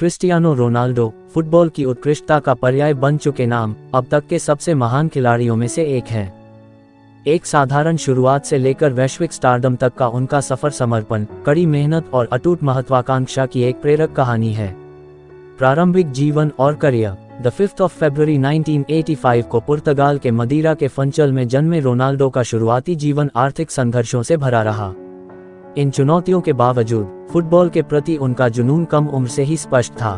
Cristiano Ronaldo football की उत्कृष्टता का पर्याय बन चुके नाम अब तक के सबसे महान खिलाड़ियों में से एक हैं। एक साधारण शुरुआत से लेकर वैश्विक स्टारडम तक का उनका सफर समर्पण, कड़ी मेहनत और अटूट महत्वाकांक्षा की एक प्रेरक कहानी है। प्रारंभिक जीवन और करियर। 5 फरवरी 1985 को पुर्तगाल के मदीरा के फंचल में जन्मे रोनाल्डो का शुरुआती जीवन आर्थिक संघर्षों से भरा रहा। इन चुनौतियों के बावजूद फुटबॉल के प्रति उनका जुनून कम उम्र से ही स्पष्ट था।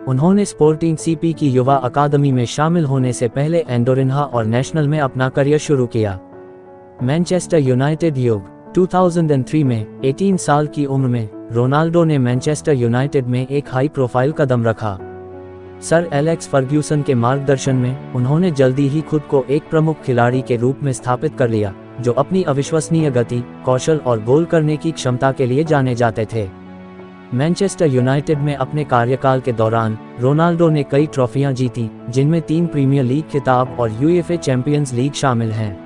उन्होंने स्पोर्टिंग सीपी की युवा अकादमी में शामिल होने से पहले एंडोरिन्हा और नेशनल में अपना करियर शुरू किया। मैनचेस्टर यूनाइटेड युग 2003 में 18 साल की उम्र में रोनाल्डो ने मैनचेस्टर यूनाइटेड में एक हाई प्रोफाइल कदम रखा। सर एलेक्स फर्ग्यूसन के मार्गदर्शन में उन्होंने जल्दी ही खुद को एक प्रमुख खिलाड़ी के रूप में स्थापित कर लिया, जो अपनी अविश्वसनीय गति, कौशल और गोल करने की क्षमता के लिए जाने जाते थे। मैनचेस्टर यूनाइटेड में अपने कार्यकाल के दौरान रोनाल्डो ने कई ट्रॉफियां जीती, जिनमें 3 प्रीमियर लीग खिताब और यूएफए चैंपियंस लीग शामिल हैं।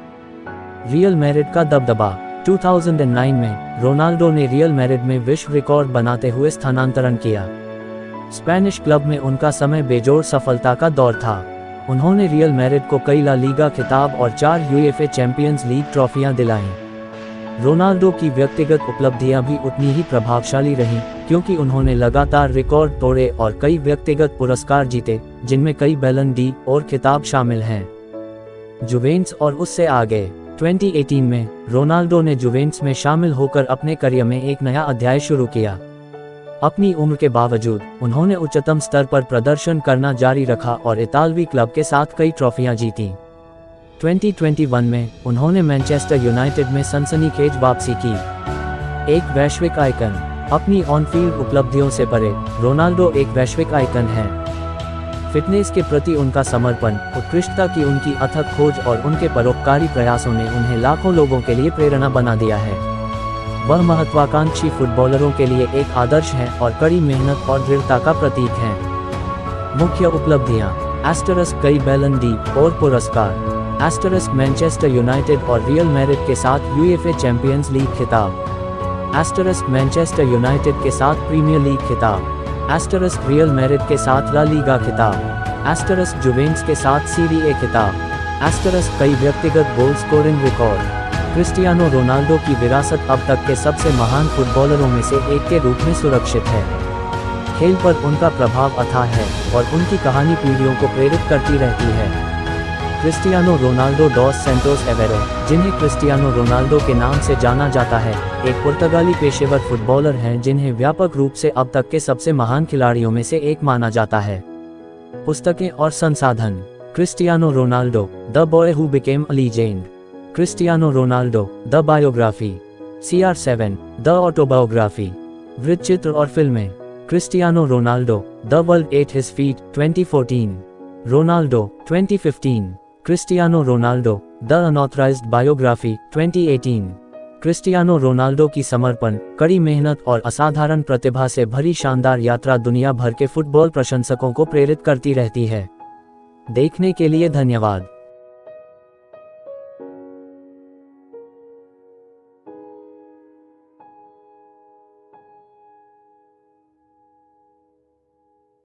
रियल मैड्रिड का दबदबा। 2009 में रोनाल्डो ने रियल मैड्रिड में विश्व रिकॉर्ड बनाते हुए स्थानांतरण किया। स्पेनिश क्लब में उनका समय बेजोड़ सफलता का दौर था। उन्होंने रियल मैड्रिड को कई ला लीगा खिताब और 4 यूएफए चैंपियंस लीग ट्रॉफियां दिलाईं। रोनाल्डो की व्यक्तिगत उपलब्धियां भी उतनी ही प्रभावशाली रहीं, क्योंकि उन्होंने लगातार रिकॉर्ड तोड़े और कई व्यक्तिगत पुरस्कार जीते, जिनमें कई बैलन डी और खिताब शामिल हैं। जुवेंट्स और उससे आगे। 2018 में रोनाल्डो ने जुवेंट्स में शामिल होकर अपने करियर में एक नया अध्याय शुरू किया। अपनी उम्र के बावजूद उन्होंने उच्चतम स्तर पर प्रदर्शन करना जारी रखा और इतालवी क्लब के साथ कई ट्रॉफियां जीती। 2021 में उन्होंने मैनचेस्टर यूनाइटेड में सनसनीखेज वापसी की। एक वैश्विक आइकन। अपनी ऑन फील्ड उपलब्धियों से परे रोनाल्डो एक वैश्विक आइकन है। फिटनेस के प्रति उनका समर्पण, उत्कृष्टता की उनकी अथक खोज और उनके परोपकारी प्रयासों ने उन्हें लाखों लोगों के लिए प्रेरणा बना दिया है। वह महत्वाकांक्षी फुटबॉलरों के लिए एक आदर्श हैं और कड़ी मेहनत और दृढ़ता का प्रतीक हैं। मुख्य उपलब्धियां। * कई बैलन डी और पुरस्कार। * मैनचेस्टर यूनाइटेड और रियल मैड्रिड के साथ यूएफए चैंपियंस लीग खिताब। * मैनचेस्टर यूनाइटेड के साथ प्रीमियर लीग खिताब। * रियल मैड्रिड के साथ ला लीगा खिताब। * जुवेंट्स के साथ सीरी ए खिताब। * कई व्यक्तिगत goal scoring record. Cristiano Ronaldo की विरासत अब तक के सबसे महान फुटबॉलरों में से एक के रूप में सुरक्षित है। खेल पर उनका प्रभाव अथाह है और उनकी कहानी पीढ़ियों को प्रेरित करती रहती है। क्रिस्टियानो रोनाल्डो डॉस सैंटोस एवेरो, जिन्हें क्रिस्टियानो रोनाल्डो के नाम से जाना जाता है, एक पुर्तगाली पेशेवर फुटबॉलर हैं जिन्हें व्यापक रूप से अब तक के सबसे महान खिलाड़ियों में से एक माना जाता है। पुस्तकें और संसाधन। Cristiano Ronaldo, the boy who became a legend. Cristiano Ronaldo, the biography. CR7, the autobiography. वृत्तचित्र और फिल्में। Cristiano Ronaldo, the world at his feet 2014। Ronaldo 2015। Cristiano Ronaldo, the unauthorised biography 2018। Cristiano Ronaldo की समर्पण, कड़ी मेहनत और असाधारण प्रतिभा से भरी शानदार यात्रा दुनिया भर के फुटबॉल प्रशंसकों को प्रेरित करती रहती है। देखने के लिए धन्यवाद।